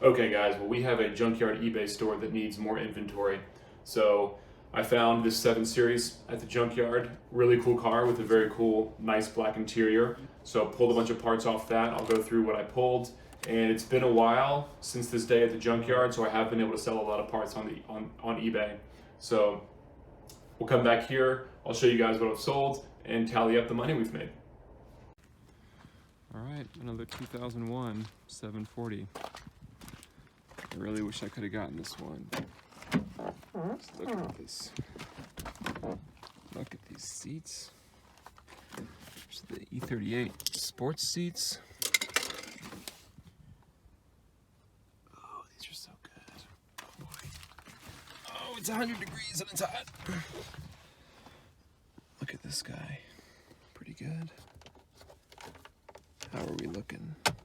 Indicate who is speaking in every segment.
Speaker 1: Okay guys, well we have a junkyard eBay store that needs more inventory. So I found this 7 Series at the junkyard. Really cool car with a very cool, nice black interior. So I pulled a bunch of parts off that. I'll go through what I pulled. And it's been a while since this day at the junkyard, so I have been able to sell a lot of parts on eBay. So we'll come back here, I'll show you guys what I've sold and tally up the money we've made.
Speaker 2: All right, another 2001 740. I really wish I could have gotten this one. Just look at this. Look at these seats. There's the E38 sports seats. Oh, these are so good. Oh boy. Oh, it's 100 degrees and it's hot. Look at this guy. Pretty good. How are we looking? Does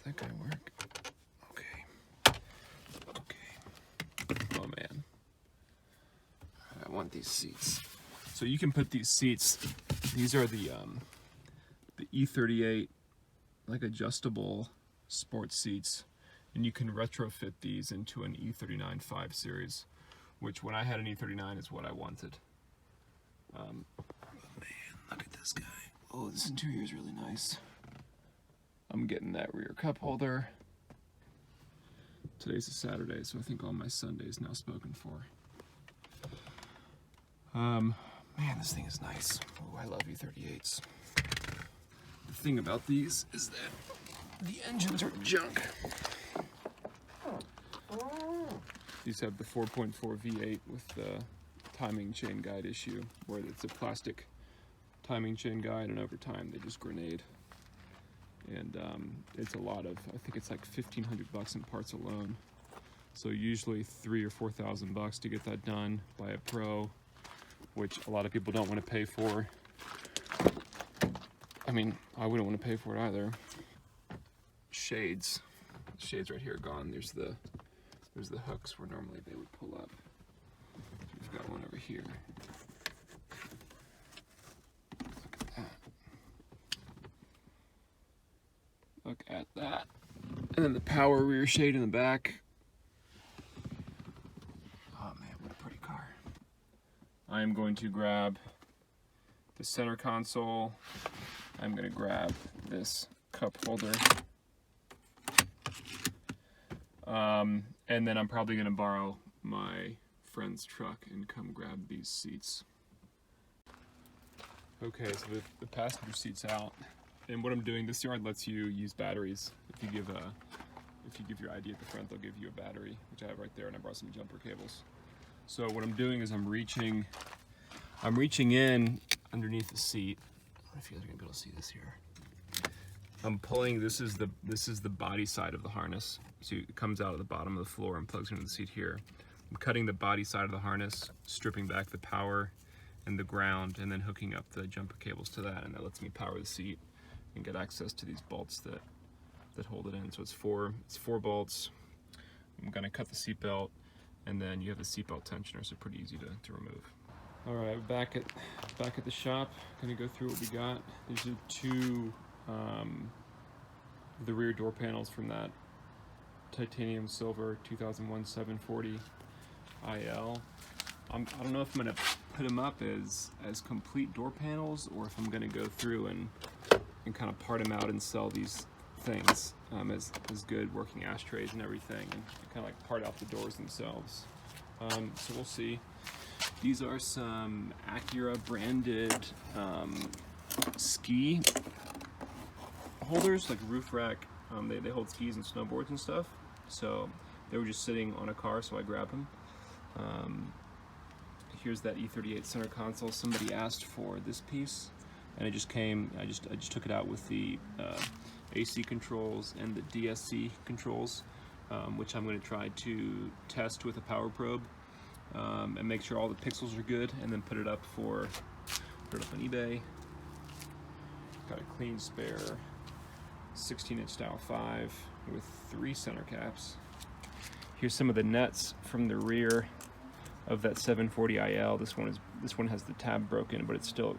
Speaker 2: that guy work? Okay. Oh man. I want these seats. So you can put these seats, these are the E38 like adjustable sports seats, and you can retrofit these into an E39 5 Series, which when I had an E39 is what I wanted. Oh man, look at this guy. Oh, this interior is really nice. I'm getting that rear cup holder. Today's a Saturday, so I think all my Sundays now spoken for. Man, this thing is nice. Oh, I love E38s. The thing about these is that the engines are junk. These have the 4.4 V8 with the timing chain guide issue, where it's a plastic timing chain guide, and over time they just grenade. And it's a lot of, I think it's like $1,500 in parts alone. So usually $3,000 or $4,000 to get that done by a pro, which a lot of people don't want to pay for. I mean, I wouldn't want to pay for it either. Shades. The shades right here are gone. There's the hooks where normally they would pull up. We've got one over here. Look at that. And then the power rear shade in the back. Oh man, what a pretty car. I am going to grab the center console. I'm going to grab this cup holder. And then I'm probably going to borrow my friend's truck and come grab these seats. Okay, so the passenger seat's out. And what I'm doing, this yard lets you use batteries. If you give your ID at the front, they'll give you a battery, which I have right there, and I brought some jumper cables. So what I'm doing is I'm reaching in underneath the seat. I don't know if you guys are gonna be able to see this here. I'm pulling, this is the body side of the harness. So it comes out of the bottom of the floor and plugs into the seat here. I'm cutting the body side of the harness, stripping back the power and the ground, and then hooking up the jumper cables to that, and that lets me power the seat and get access to these bolts that hold it in. So it's four bolts. I'm gonna cut the seat belt, and then you have the seat belt tensioner, so pretty easy to remove. All right, back at the shop. Gonna go through what we got. These are two the rear door panels from that titanium silver 2001 740 IL. I don't know if I'm gonna put them up as complete door panels, or if I'm gonna go through and kind of part them out and sell these things as good working ashtrays and everything, and kind of like part out the doors themselves. So we'll see. These are some Acura branded ski holders, like roof rack. They hold skis and snowboards and stuff. So they were just sitting on a car, so I grabbed them. Here's that E38 center console. Somebody asked for this piece, and it just came. I just took it out with the AC controls and the DSC controls, which I'm going to try to test with a power probe and make sure all the pixels are good, and then put it up on eBay. Got a clean spare 16-inch style 5 with 3 center caps. Here's some of the nuts from the rear of that 740 IL. This one has the tab broken, but it still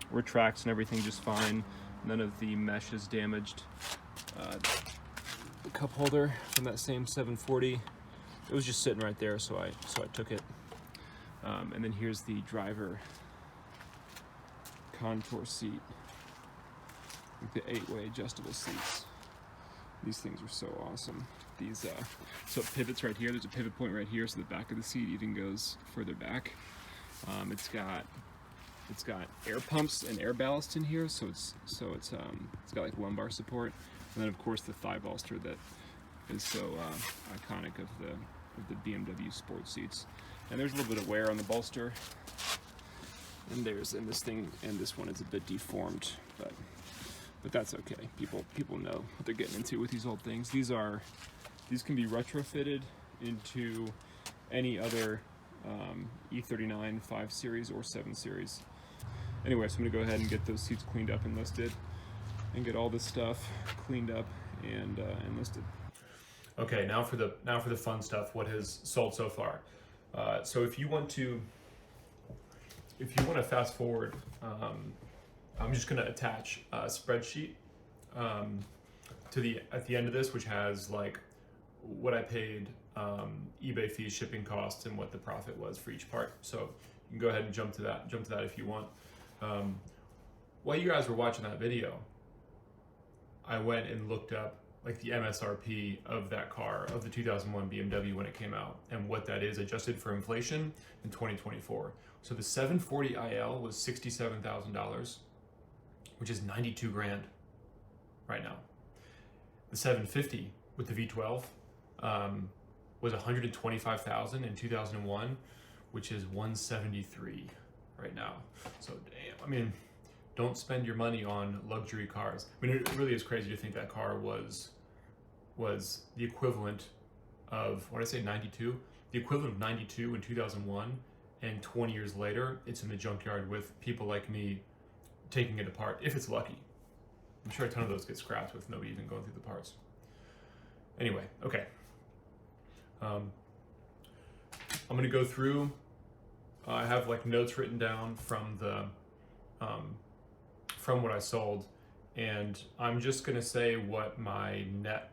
Speaker 2: retracts and everything just fine. None of the mesh is damaged. The cup holder from that same 740. It was just sitting right there, so I took it. And then here's the driver contour seat, like the 8-way adjustable seats. These things are so awesome. These so it pivots right here. There's a pivot point right here, so the back of the seat even goes further back. It's got air pumps and air ballast in here, so it's got like lumbar support, and then of course the thigh bolster that is so iconic of the BMW sport seats. And there's a little bit of wear on the bolster, and this one is a bit deformed, but that's okay. People know what they're getting into with these old things. These can be retrofitted into any other E39 5 Series or 7 Series. Anyway, so I'm gonna go ahead and get those seats cleaned up and listed, and get all this stuff cleaned up and listed. Okay, now for the fun stuff. What has sold so far? So if you want to fast forward, I'm just gonna attach a spreadsheet at the end of this, which has like what I paid, eBay fees, shipping costs, and what the profit was for each part. So you can go ahead and jump to that if you want. While you guys were watching that video, I went and looked up like the MSRP of that car, of the 2001 BMW when it came out, and what that is adjusted for inflation in 2024. So the 740 IL was $67,000, which is 92 grand right now. The 750 with the V12 was 125,000 in 2001, which is 173 right now. So damn, I mean, don't spend your money on luxury cars. I mean, it really is crazy to think that car was the equivalent of, what did I say, 92? The equivalent of 92 in 2001, and 20 years later, it's in the junkyard with people like me taking it apart, if it's lucky. I'm sure a ton of those get scrapped with nobody even going through the parts. Anyway, okay. I'm gonna go through, I have like notes written down from what I sold, and I'm just gonna say what my net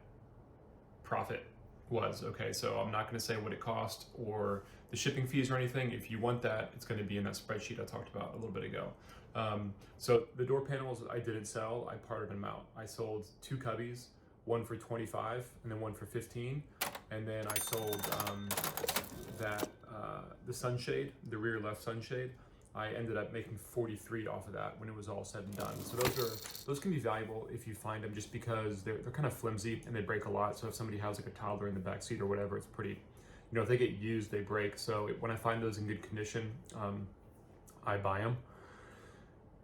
Speaker 2: profit was. Okay, so I'm not gonna say what it cost or the shipping fees or anything. If you want that, it's gonna be in that spreadsheet I talked about a little bit ago. So the door panels I didn't sell, I parted them out. I sold 2 cubbies, one for 25 and then one for 15. And then I sold the sunshade, the rear left sunshade. I ended up making 43 off of that when it was all said and done. So those can be valuable if you find them, just because they're kind of flimsy and they break a lot. So if somebody has like a toddler in the back seat or whatever, it's pretty, you know, if they get used, they break. So when I find those in good condition, I buy them.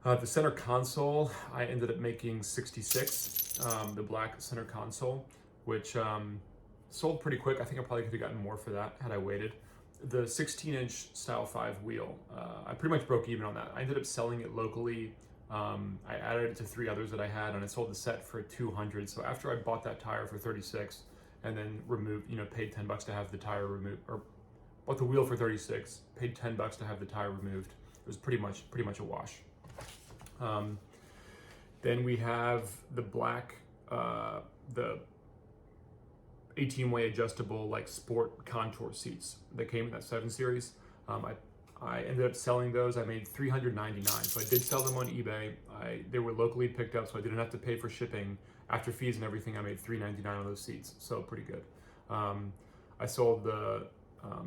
Speaker 2: The center console, I ended up making 66, the black center console, which sold pretty quick. I think I probably could have gotten more for that had I waited. The 16-inch Style 5 wheel, I pretty much broke even on that. I ended up selling it locally. I added it to 3 others that I had, and I sold the set for 200. So after I bought that tire for 36, and then removed, paid $10 to have the tire removed, or bought the wheel for 36, paid $10 to have the tire removed. It was pretty much a wash. Then we have the black, the 18-way adjustable like sport contour seats that came in that 7 Series. I ended up selling those. I made $399. So I did sell them on eBay. They were locally picked up, so I didn't have to pay for shipping. After fees and everything, I made $399 on those seats. So pretty good. I sold the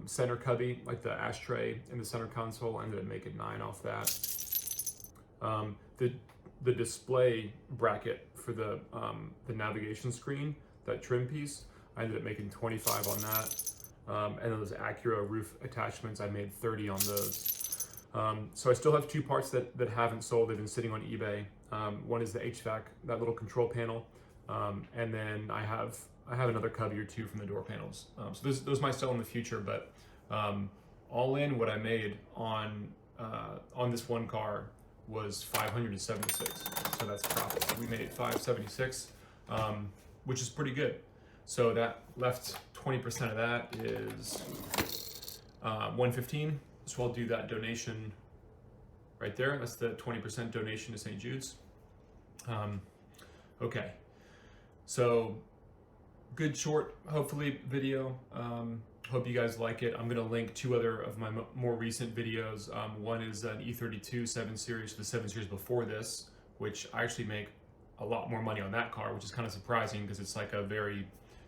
Speaker 2: center cubby, like the ashtray in the center console. I ended up making $9 off that. The display bracket for the navigation screen, that trim piece, I ended up making 25 on that. And those Acura roof attachments, I made 30 on those. So I still have 2 parts that haven't sold. They've been sitting on eBay. One is the HVAC, that little control panel. And then I have another cubby or 2 from the door panels. So those might sell in the future, but all in, what I made on this one car was 576. So that's profit. So we made 576, which is pretty good. So that left 20% of that is 115. So I'll do that donation right there. That's the 20% donation to St. Jude's. Okay.
Speaker 1: So good short, hopefully, video. Hope you guys like it. I'm going to link 2 other of my more recent videos. One is an E32 7 Series, the 7 Series before this, which I actually make a lot more money on that car, which is kind of surprising because it's like a very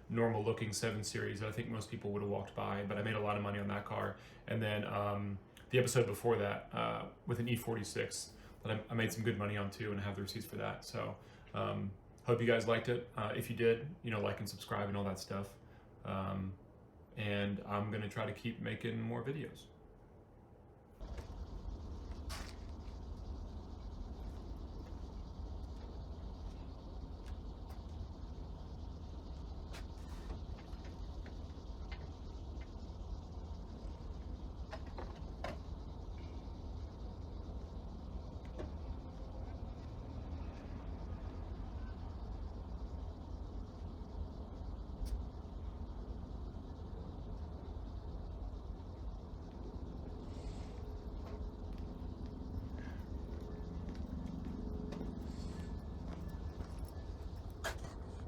Speaker 1: normal looking 7 Series that I think most people would have walked by, but I made a lot of money on that car. And then the episode before that with an E46 that I made some good money on too, and I have the receipts for that. So hope you guys liked it. If you did, like and subscribe and all that stuff. And I'm going to try to keep making more videos.